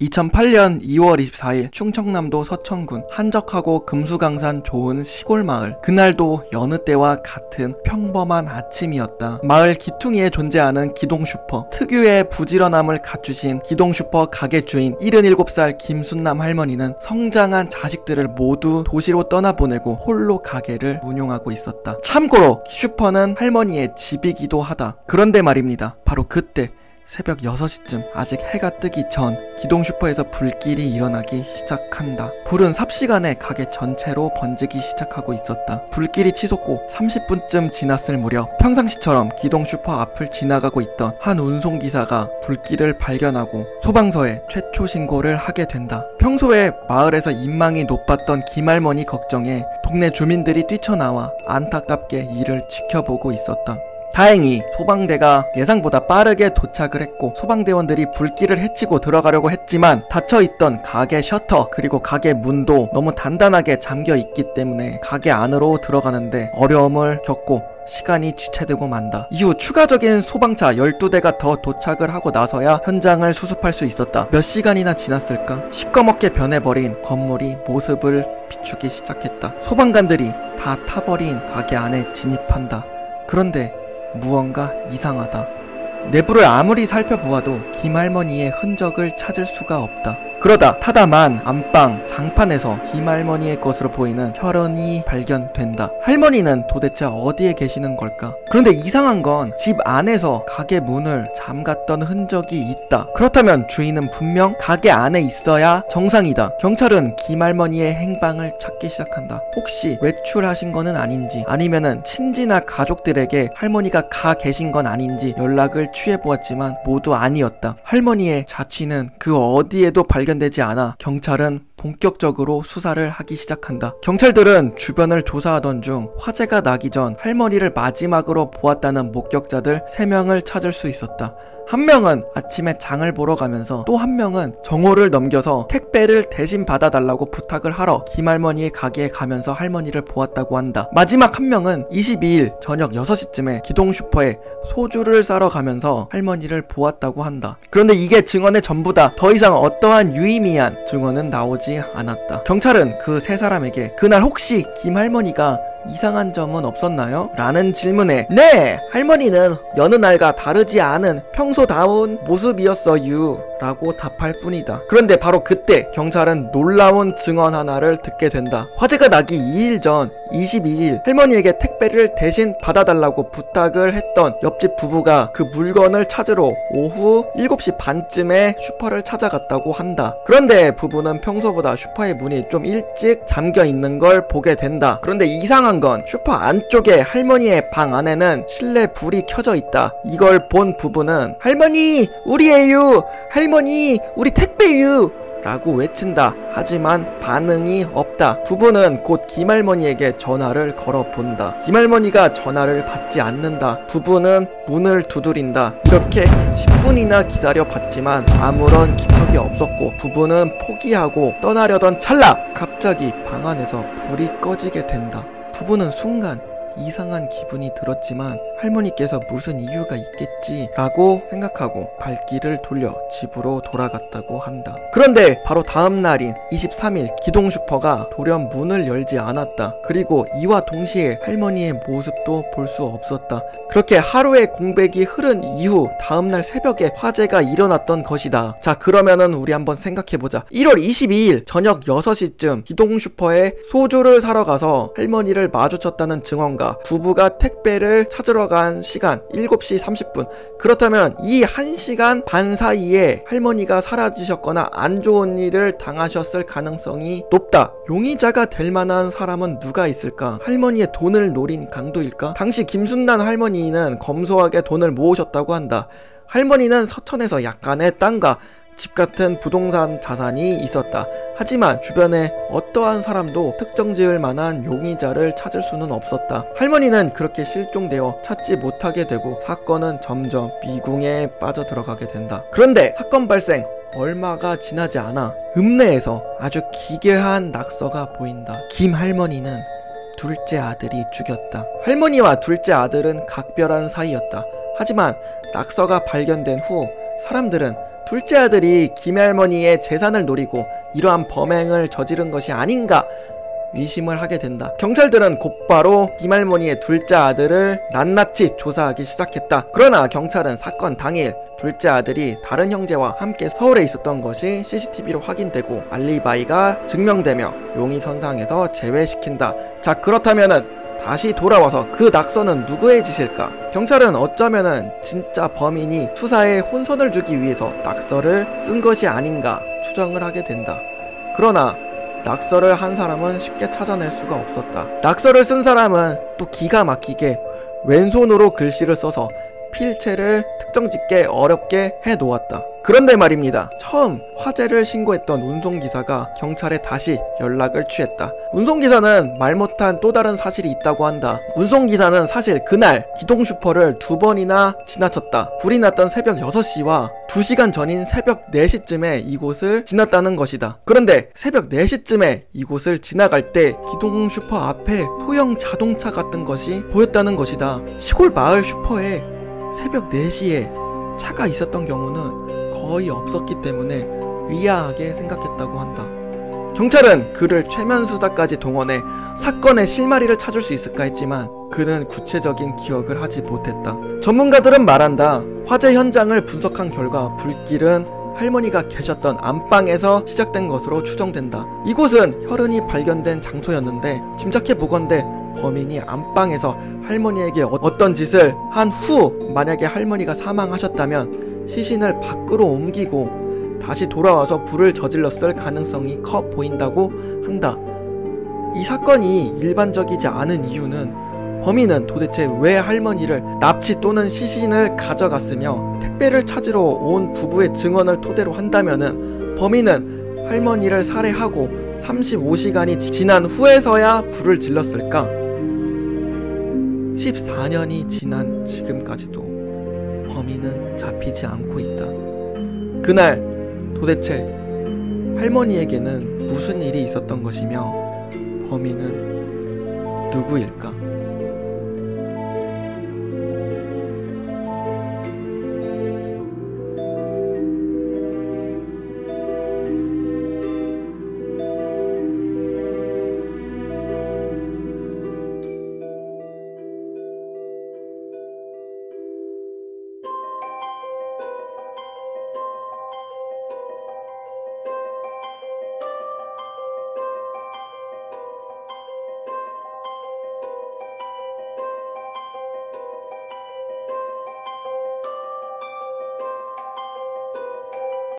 2008년 2월 24일 충청남도 서천군 한적하고 금수강산 좋은 시골 마을. 그날도 여느 때와 같은 평범한 아침이었다. 마을 기퉁이에 존재하는 기동슈퍼. 특유의 부지런함을 갖추신 기동슈퍼 가게 주인 77살 김순남 할머니는 성장한 자식들을 모두 도시로 떠나보내고 홀로 가게를 운영하고 있었다. 참고로 슈퍼는 할머니의 집이기도 하다. 그런데 말입니다. 바로 그때 새벽 6시쯤 아직 해가 뜨기 전 기동슈퍼에서 불길이 일어나기 시작한다. 불은 삽시간에 가게 전체로 번지기 시작하고 있었다. 불길이 치솟고 30분쯤 지났을 무렵 평상시처럼 기동슈퍼 앞을 지나가고 있던 한 운송기사가 불길을 발견하고 소방서에 최초 신고를 하게 된다. 평소에 마을에서 인망이 높았던 김할머니 걱정에 동네 주민들이 뛰쳐나와 안타깝게 이를 지켜보고 있었다. 다행히 소방대가 예상보다 빠르게 도착을 했고 소방대원들이 불길을 해치고 들어가려고 했지만 닫혀있던 가게 셔터 그리고 가게 문도 너무 단단하게 잠겨있기 때문에 가게 안으로 들어가는데 어려움을 겪고 시간이 지체되고 만다. 이후 추가적인 소방차 12대가 더 도착을 하고 나서야 현장을 수습할 수 있었다. 몇 시간이나 지났을까? 시꺼멓게 변해버린 건물이 모습을 비추기 시작했다. 소방관들이 다 타버린 가게 안에 진입한다. 그런데 무언가 이상하다. 내부를 아무리 살펴보아도 김할머니의 흔적을 찾을 수가 없다. 그러다 타다만 안방 장판에서 김할머니의 것으로 보이는 혈흔이 발견된다. 할머니는 도대체 어디에 계시는 걸까? 그런데 이상한 건 집 안에서 가게 문을 잠갔던 흔적이 있다. 그렇다면 주인은 분명 가게 안에 있어야 정상이다. 경찰은 김할머니의 행방을 찾기 시작한다. 혹시 외출하신 거는 아닌지 아니면은 친지나 가족들에게 할머니가 가 계신 건 아닌지 연락을 취해보았지만 모두 아니었다. 할머니의 자취는 그 어디에도 발견되지 않아 경찰은 본격적으로 수사를 하기 시작한다. 경찰들은 주변을 조사하던 중 화재가 나기 전 할머니를 마지막으로 보았다는 목격자들 3명을 찾을 수 있었다. 한 명은 아침에 장을 보러 가면서 또 한 명은 정오를 넘겨서 택배를 대신 받아달라고 부탁을 하러 김할머니의 가게에 가면서 할머니를 보았다고 한다. 마지막 한 명은 22일 저녁 6시쯤에 기동슈퍼에 소주를 사러 가면서 할머니를 보았다고 한다. 그런데 이게 증언의 전부다. 더 이상 어떠한 유의미한 증언은 나오지 않았다. 경찰은 그 3사람에게 그날 혹시 김할머니가 이상한 점은 없었나요? 라는 질문에 네! 할머니는 여느 날과 다르지 않은 평소다운 모습이었어요 라고 답할 뿐이다. 그런데 바로 그때 경찰은 놀라운 증언 하나를 듣게 된다. 화재가 나기 2일 전 22일 할머니에게 택배를 대신 받아달라고 부탁을 했던 옆집 부부가 그 물건을 찾으러 오후 7시 반쯤에 슈퍼를 찾아갔다고 한다. 그런데 부부는 평소보다 슈퍼의 문이 좀 일찍 잠겨 있는 걸 보게 된다. 그런데 이상한 건 슈퍼 안쪽에 할머니의 방 안에는 실내 불이 켜져 있다. 이걸 본 부부는 할머니 우리예요! 할머니 우리 택배유! 라고 외친다. 하지만 반응이 없다. 부부는 곧 김할머니에게 전화를 걸어본다. 김할머니가 전화를 받지 않는다. 부부는 문을 두드린다. 이렇게 10분이나 기다려봤지만 아무런 기척이 없었고 부부는 포기하고 떠나려던 찰나 갑자기 방 안에서 불이 꺼지게 된다. 부부는 순간 이상한 기분이 들었지만 할머니께서 무슨 이유가 있겠지 라고 생각하고 발길을 돌려 집으로 돌아갔다고 한다. 그런데 바로 다음 날인 23일 기동슈퍼가 돌연 문을 열지 않았다. 그리고 이와 동시에 할머니의 모습도 볼 수 없었다. 그렇게 하루의 공백이 흐른 이후 다음날 새벽에 화재가 일어났던 것이다. 자, 그러면은 우리 한번 생각해보자. 1월 22일 저녁 6시쯤 기동슈퍼에 소주를 사러 가서 할머니를 마주쳤다는 증언과 부부가 택배를 찾으러 간 시간 7시 30분. 그렇다면 이 1시간 반 사이에 할머니가 사라지셨거나 안 좋은 일을 당하셨을 가능성이 높다. 용의자가 될 만한 사람은 누가 있을까? 할머니의 돈을 노린 강도일까? 당시 김순남 할머니는 검소하게 돈을 모으셨다고 한다. 할머니는 서천에서 약간의 땅과 집 같은 부동산 자산이 있었다. 하지만 주변에 어떠한 사람도 특정 지을 만한 용의자를 찾을 수는 없었다. 할머니는 그렇게 실종되어 찾지 못하게 되고 사건은 점점 미궁에 빠져들어가게 된다. 그런데 사건 발생 얼마가 지나지 않아 읍내에서 아주 기괴한 낙서가 보인다. 김할머니는 둘째 아들이 죽였다. 할머니와 둘째 아들은 각별한 사이였다. 하지만 낙서가 발견된 후 사람들은 둘째 아들이 김할머니의 재산을 노리고 이러한 범행을 저지른 것이 아닌가 의심을 하게 된다. 경찰들은 곧바로 김할머니의 둘째 아들을 낱낱이 조사하기 시작했다. 그러나 경찰은 사건 당일 둘째 아들이 다른 형제와 함께 서울에 있었던 것이 CCTV로 확인되고 알리바이가 증명되며 용의선상에서 제외시킨다. 자, 그렇다면은 다시 돌아와서 그 낙서는 누구의 짓일까? 경찰은 어쩌면은 진짜 범인이 수사에 혼선을 주기 위해서 낙서를 쓴 것이 아닌가 추정을 하게 된다. 그러나 낙서를 한 사람은 쉽게 찾아낼 수가 없었다. 낙서를 쓴 사람은 또 기가 막히게 왼손으로 글씨를 써서 필체를 특정짓기 어렵게 해놓았다. 그런데 말입니다. 처음 화재를 신고했던 운송기사가 경찰에 다시 연락을 취했다. 운송기사는 말 못한 또 다른 사실이 있다고 한다. 운송기사는 사실 그날 기동슈퍼를 2번이나 지나쳤다. 불이 났던 새벽 6시와 2시간 전인 새벽 4시쯤에 이곳을 지났다는 것이다. 그런데 새벽 4시쯤에 이곳을 지나갈 때 기동슈퍼 앞에 소형 자동차 같은 것이 보였다는 것이다. 시골 마을 슈퍼에 새벽 4시에 차가 있었던 경우는 거의 없었기 때문에 의아하게 생각했다고 한다. 경찰은 그를 최면수사까지 동원해 사건의 실마리를 찾을 수 있을까 했지만 그는 구체적인 기억을 하지 못했다. 전문가들은 말한다. 화재 현장을 분석한 결과 불길은 할머니가 계셨던 안방에서 시작된 것으로 추정된다. 이곳은 혈흔이 발견된 장소였는데 짐작해보건대 범인이 안방에서 할머니에게 어떤 짓을 한 후 만약에 할머니가 사망하셨다면 시신을 밖으로 옮기고 다시 돌아와서 불을 저질렀을 가능성이 커 보인다고 한다. 이 사건이 일반적이지 않은 이유는 범인은 도대체 왜 할머니를 납치 또는 시신을 가져갔으며 택배를 찾으러 온 부부의 증언을 토대로 한다면은 범인은 할머니를 살해하고 35시간이 지난 후에서야 불을 질렀을까? 14년이 지난 지금까지도 범인은 잡히지 않고 있다. 그날 도대체 할머니에게는 무슨 일이 있었던 것이며 범인은 누구일까?